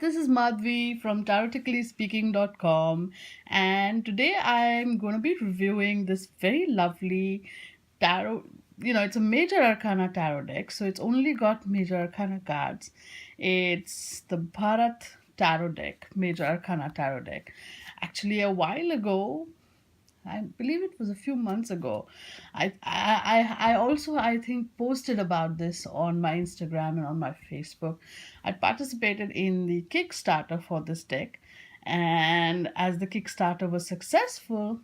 this is Madhvi from TaroticallySpeaking.com, and today I'm going to be reviewing this very lovely tarot. It's a major arcana tarot deck, so it's only got major arcana cards. It's the Bharat tarot deck, major arcana tarot deck. Actually, a while ago, I believe it was a few months ago. I also, I think, posted about this on my Instagram and on my Facebook. I participated in the Kickstarter for this deck, and as the Kickstarter was successful,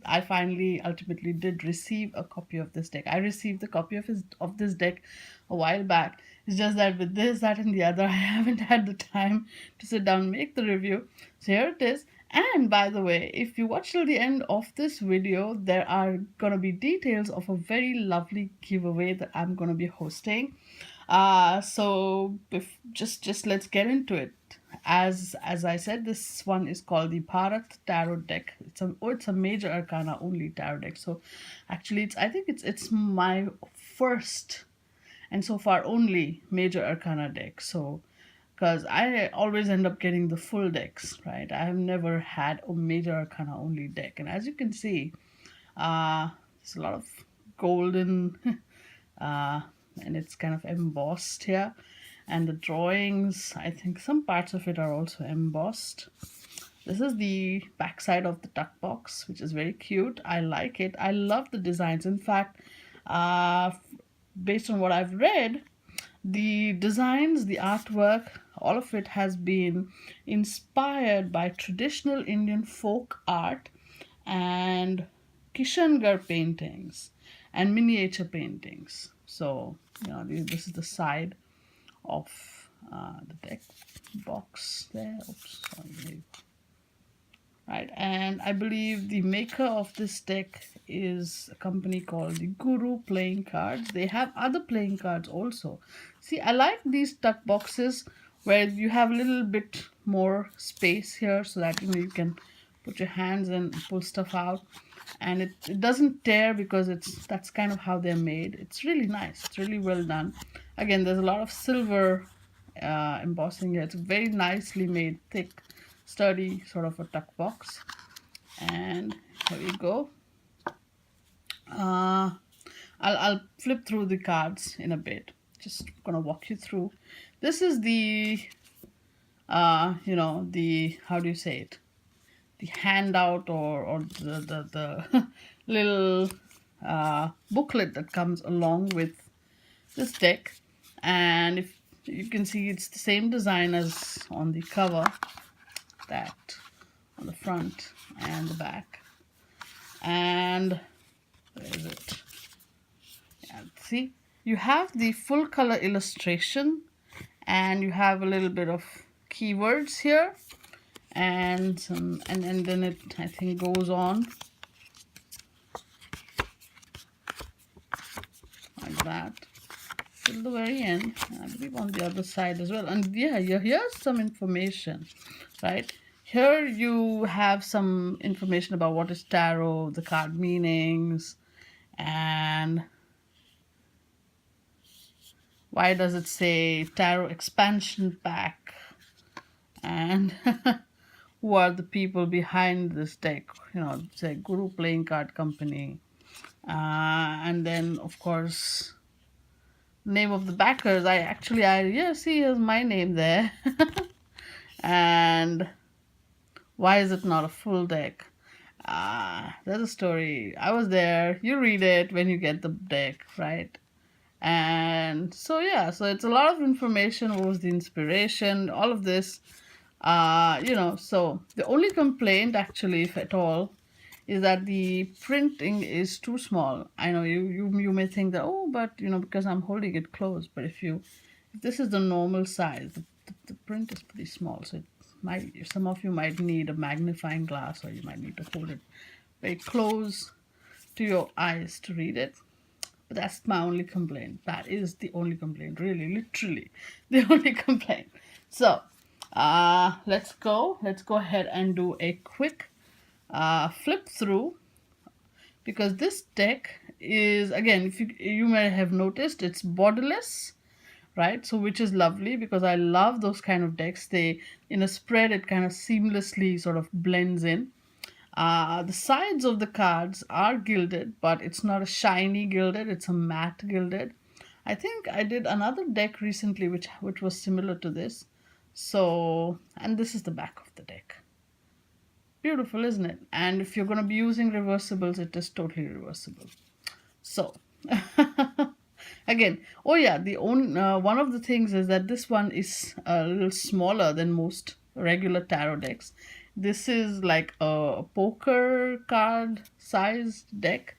I finally ultimately did receive a copy of this deck. I received a copy of this deck a while back. It's just that with this, that, and the other, I haven't had the time to sit down and make the review. So here it is. And by the way, if you watch till the end of this video, there are gonna be details of a very lovely giveaway that I'm gonna be hosting. So if just let's get into it. As I said, this one is called the Bharat Tarot deck. It's a major arcana only tarot deck. So actually, it's my first and so far only major arcana deck. So because I always end up getting the full decks, right? I have never had a major arcana only deck, and as you can see, there's a lot of golden, and it's kind of embossed here, and the drawings. I think some parts of it are also embossed. This is the backside of the tuck box, which is very cute. I like it. I love the designs. In fact, based on what I've read, the designs, the artwork, all of it has been inspired by traditional Indian folk art and Kishangarh paintings and miniature paintings. So, this is the side of the deck box there. Oops, sorry. Right, and I believe the maker of this deck is a company called the Guru Playing Cards. They have other playing cards also. See, I like these tuck boxes where you have a little bit more space here so that you can put your hands and pull stuff out, and it doesn't tear because that's kind of how they're made. It's really nice. It's really well done. Again, there's a lot of silver embossing here. It's very nicely made, thick, sturdy sort of a tuck box. And here we go. I'll flip through the cards in a bit. Just gonna walk you through. This is the the, how do you say it, the handout or the little booklet that comes along with this deck. And if you can see, it's the same design as on the cover, that on the front and the back. And where is it? Yeah, see, you have the full color illustration, and you have a little bit of keywords here, and then it, I think, goes on like that till the very end. I believe on the other side as well. And yeah, here's some information, right? Here you have some information about what is tarot, the card meanings, and why does it say tarot expansion pack, and who are the people behind this deck. Say Guru Playing Card Company, and then of course name of the backers. See, here's my name there. And why is it not a full deck? There's a story. I was there. You read it when you get the deck, right? And so yeah, so it's a lot of information. What was the inspiration? All of this. So the only complaint, actually, if at all, is that the printing is too small. I know you may think that, oh, but because I'm holding it close. But if this is the normal size, the print is pretty small. So some of you might need a magnifying glass, or you might need to hold it very close to your eyes to read it. But that's my only complaint. That is the only complaint, really, literally the only complaint. So let's go ahead and do a quick flip through, because this deck is, again, if you may have noticed, it's borderless, right? So which is lovely because I love those kind of decks. They, in a spread, it kind of seamlessly sort of blends in. The sides of the cards are gilded, but it's not a shiny gilded, it's a matte gilded. I think I did another deck recently which was similar to this. So, and this is the back of the deck. Beautiful, isn't it? And if you're going to be using reversibles, it is totally reversible. So, again, oh yeah, the one of the things is that this one is a little smaller than most regular tarot decks. This is like a poker card sized deck.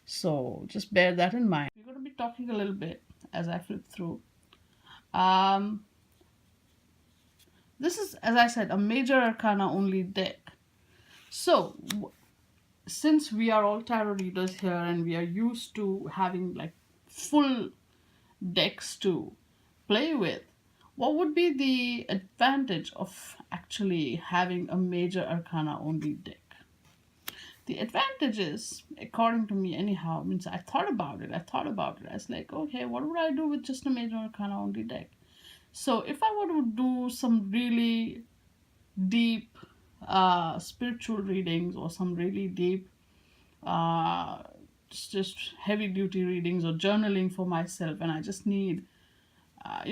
So just bear that in mind. We're going to be talking a little bit as I flip through. Um, this is, as I said, a major arcana only deck. So, since we are all tarot readers here and we are used to having like full decks to play with, what would be the advantage of actually having a major arcana only deck? The advantage is, according to me anyhow, means I thought about it. I was like, okay, what would I do with just a major arcana only deck? So if I were to do some really deep spiritual readings or some really deep uh, just heavy duty readings or journaling for myself, and I just need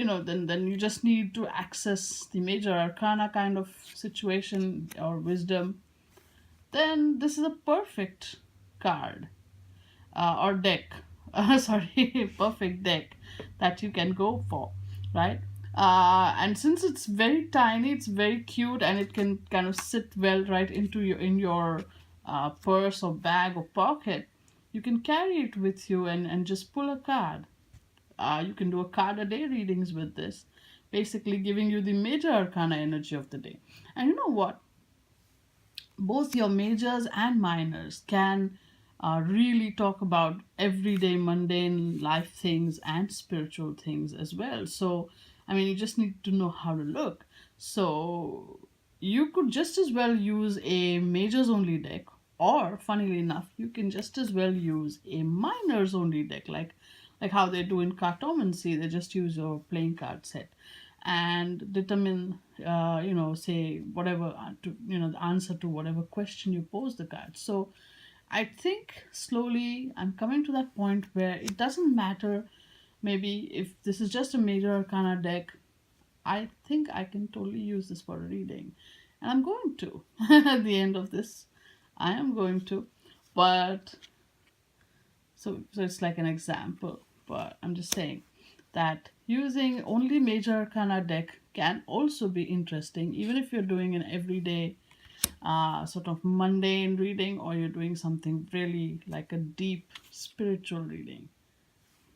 then you just need to access the major arcana kind of situation or wisdom, then this is a perfect card or deck. Sorry, perfect deck that you can go for, right? And since it's very tiny, it's very cute, and it can kind of sit well right into your in your purse or bag or pocket. You can carry it with you and just pull a card. You can do a card a day readings with this, basically giving you the major arcana energy of the day. And you know what? Both your majors and minors can really talk about everyday mundane life things and spiritual things as well. So, I mean, you just need to know how to look. So, you could just as well use a majors only deck, or funnily enough, you can just as well use a minors only deck, like how they do in cartomancy. They just use your playing card set and determine say whatever the answer to whatever question you pose the card. So I think slowly I'm coming to that point where it doesn't matter maybe if this is just a major arcana deck. I think I can totally use this for a reading, and I'm going to at the end of this. I am going to, but so it's like an example, but I'm just saying that using only major arcana deck can also be interesting, even if you're doing an everyday sort of mundane reading, or you're doing something really like a deep spiritual reading.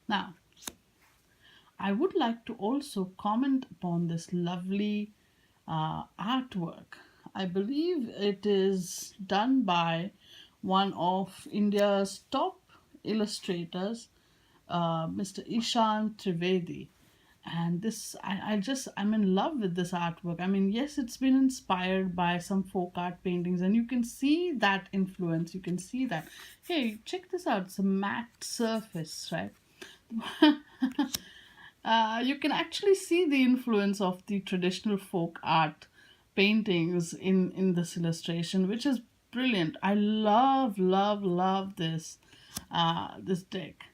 Now, I would like to also comment upon this lovely artwork. I believe it is done by one of India's top illustrators, Mr. Ishan Trivedi. And this, I'm in love with this artwork. I mean, yes, it's been inspired by some folk art paintings, and you can see that influence. You can see that. Hey, check this out. It's a matte surface, right? You can actually see the influence of the traditional folk art paintings in this illustration, which is brilliant. I love this deck,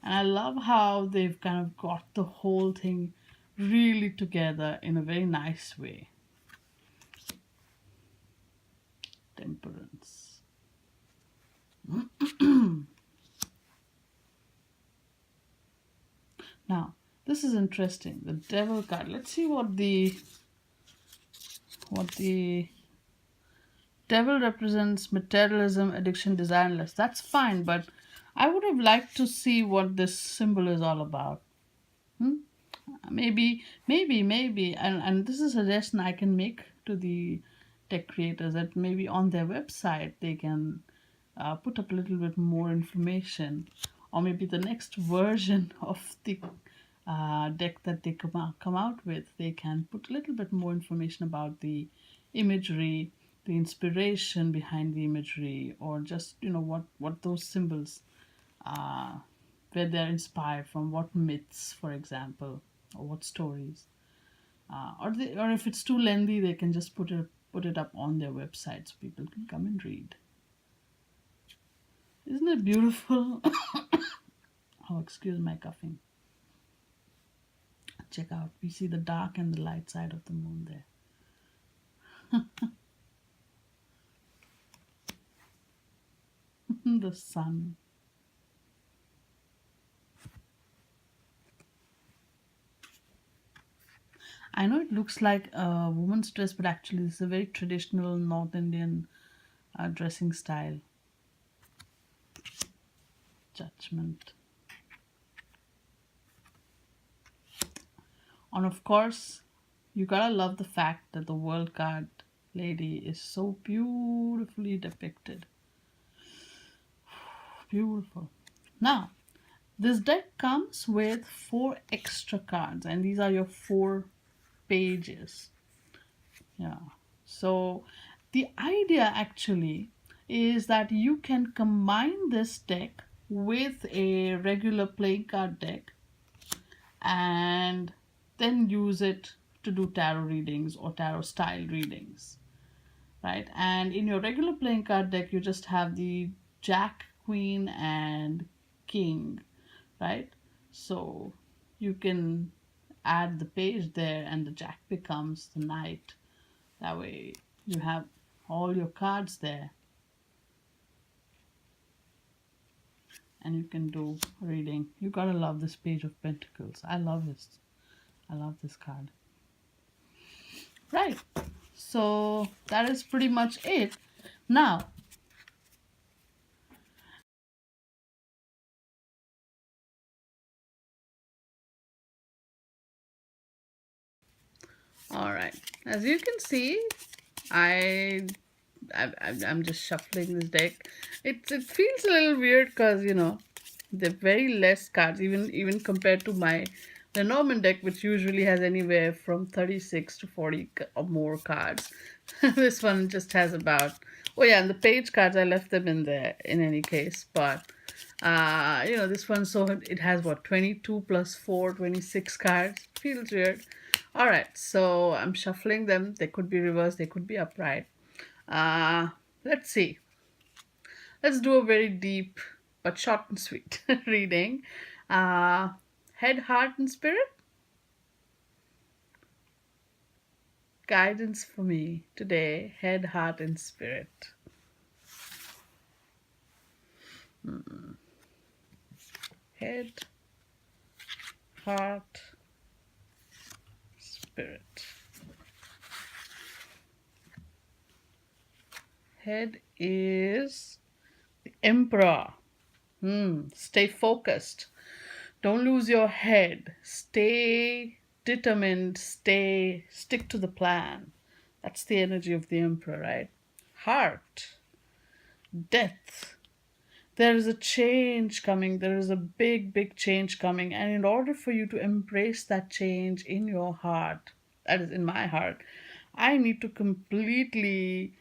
and I love how they've kind of got the whole thing really together in a very nice way. Temperance. Now, this is interesting. The devil card. Let's see what the devil represents: materialism, addiction, desire, and lust. That's fine, but I would have liked to see what this symbol is all about. Hmm? Maybe, and this is a suggestion I can make to the tech creators, that maybe on their website they can put up a little bit more information, or maybe the next version of the deck that they come out with, they can put a little bit more information about the imagery, the inspiration behind the imagery, or just what those symbols, where they're inspired from, what myths, for example. or what stories. Or if it's too lengthy, they can just put it up on their website so people can come and read. Isn't it beautiful? Oh, excuse my coughing. Check out. We see the dark and the light side of the moon there. The sun. I know it looks like a woman's dress, but actually, it's a very traditional North Indian dressing style. Judgment. And of course, you gotta love the fact that the world card lady is so beautifully depicted. Beautiful. Now, this deck comes with 4 extra cards, and these are your 4 pages. Yeah. So, the idea actually is that you can combine this deck with a regular playing card deck and then use it to do tarot readings or tarot style readings, right? And in your regular playing card deck, you just have the Jack, Queen, and King, right? So you can add the page there, and the Jack becomes the Knight. That way, you have all your cards there, and you can do reading. You gotta love this Page of Pentacles. I love this. I love this card. Right. So that is pretty much it. Now, all right. As you can see, I, I'm just shuffling this deck. It feels a little weird because they're very less cards, even compared to my the Norman deck, which usually has anywhere from 36 to 40 or more cards. This one just has about, oh yeah, and the page cards I left them in there in any case, but this one, so it has what, 22 plus 4, 26 cards. Feels weird. All right, so I'm shuffling them. They could be reversed, they could be upright. Let's see. Let's do a very deep but short and sweet reading. Uh, Head, heart, and spirit. Guidance for me today. Head, heart, and spirit. Head, heart, spirit. Head is the Emperor. Stay focused. Don't lose your head. Stay determined. Stick to the plan. That's the energy of the Emperor, right? Heart. Death. There is a change coming. There is a big change coming. And in order for you to embrace that change in your heart, that is in my heart, I need to completely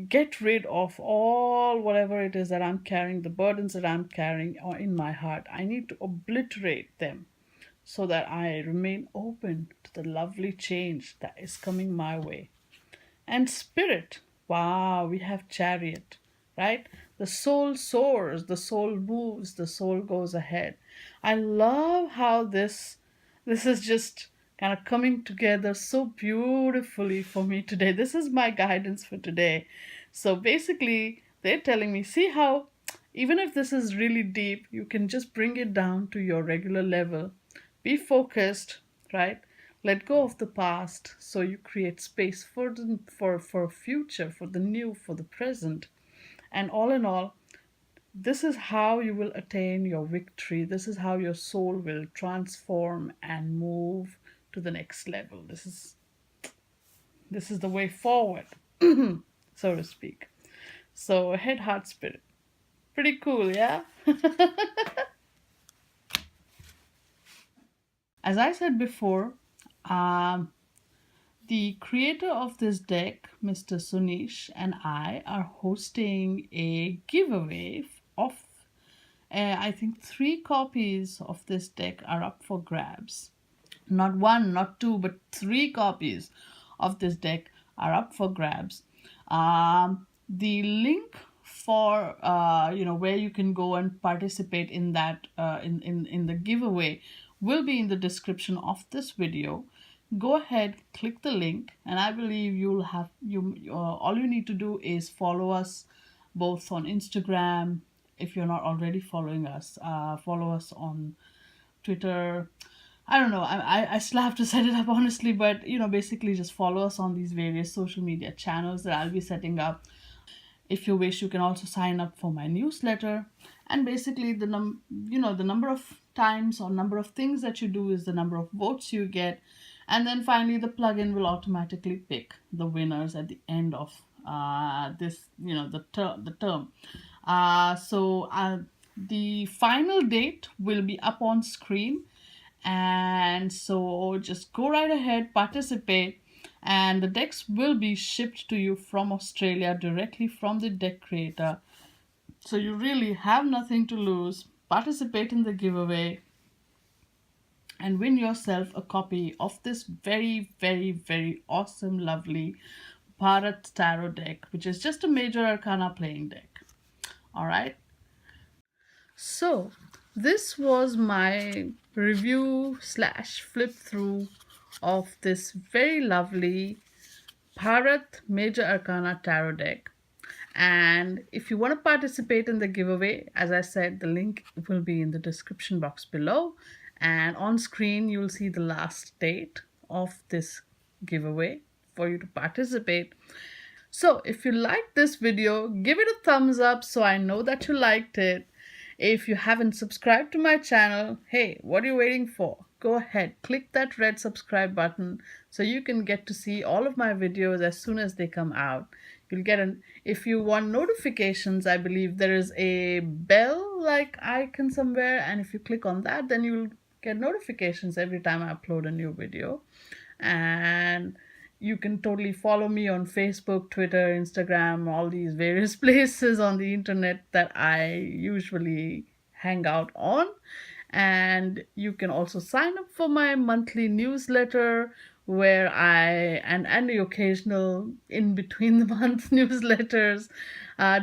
get rid of all whatever it is that I'm carrying, the burdens that I'm carrying or in my heart. I need to obliterate them so that I remain open to the lovely change that is coming my way. And spirit, wow, we have chariot, right? The soul soars, the soul moves, the soul goes ahead. I love how this is just kind of coming together so beautifully for me today. This is my guidance for today. So basically, they're telling me, see how even if this is really deep, you can just bring it down to your regular level. Be focused, right? Let go of the past so you create space for future, for the new, for the present. And all in all, this is how you will attain your victory. This is how your soul will transform and move to the next level. This is the way forward, so to speak. So head, heart, spirit. Pretty cool, yeah? As I said before, um, the creator of this deck, Mr. Sunish, and I are hosting a giveaway of, I think, 3 copies of this deck are up for grabs. Not one, not two, but three copies of this deck are up for grabs. The link for where you can go and participate in that in the giveaway will be in the description of this video. Go ahead, click the link, and I believe you'll have all you need to do is follow us both on Instagram. If you're not already following us, follow us on Twitter. I don't know. I still have to set it up honestly, but basically just follow us on these various social media channels that I'll be setting up. If you wish, you can also sign up for my newsletter. And basically, the number of times or number of things that you do is the number of votes you get. And then finally, the plugin will automatically pick the winners at the end of this, the term. The final date will be up on screen, and so just go right ahead, participate, and the decks will be shipped to you from Australia directly from the deck creator. So you really have nothing to lose. Participate in the giveaway and win yourself a copy of this very, very, very awesome, lovely Bharat Tarot deck, which is just a major arcana playing deck. All right. So, this was my review slash flip through of this very lovely Bharat Major Arcana Tarot deck. And if you want to participate in the giveaway, as I said, the link will be in the description box below. And on screen, you'll see the last date of this giveaway for you to participate. So if you liked this video, give it a thumbs up so I know that you liked it. If you haven't subscribed to my channel, hey, what are you waiting for? Go ahead, click that red subscribe button so you can get to see all of my videos as soon as they come out. You'll get if you want notifications, I believe there is a bell like icon somewhere, and if you click on that, then you'll get notifications every time I upload a new video. And you can totally follow me on Facebook, Twitter, Instagram, all these various places on the internet that I usually hang out on. And you can also sign up for my monthly newsletter where and the occasional in between the month newsletters,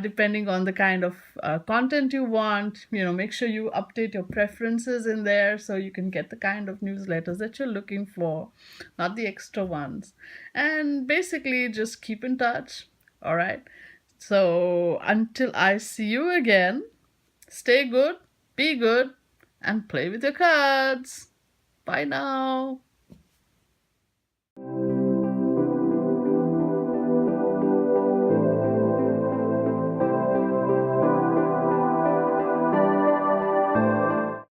depending on the kind of content you want. Make sure you update your preferences in there so you can get the kind of newsletters that you're looking for, not the extra ones. And basically just keep in touch. All right. So until I see you again, stay good, be good, and play with your cards. Bye now.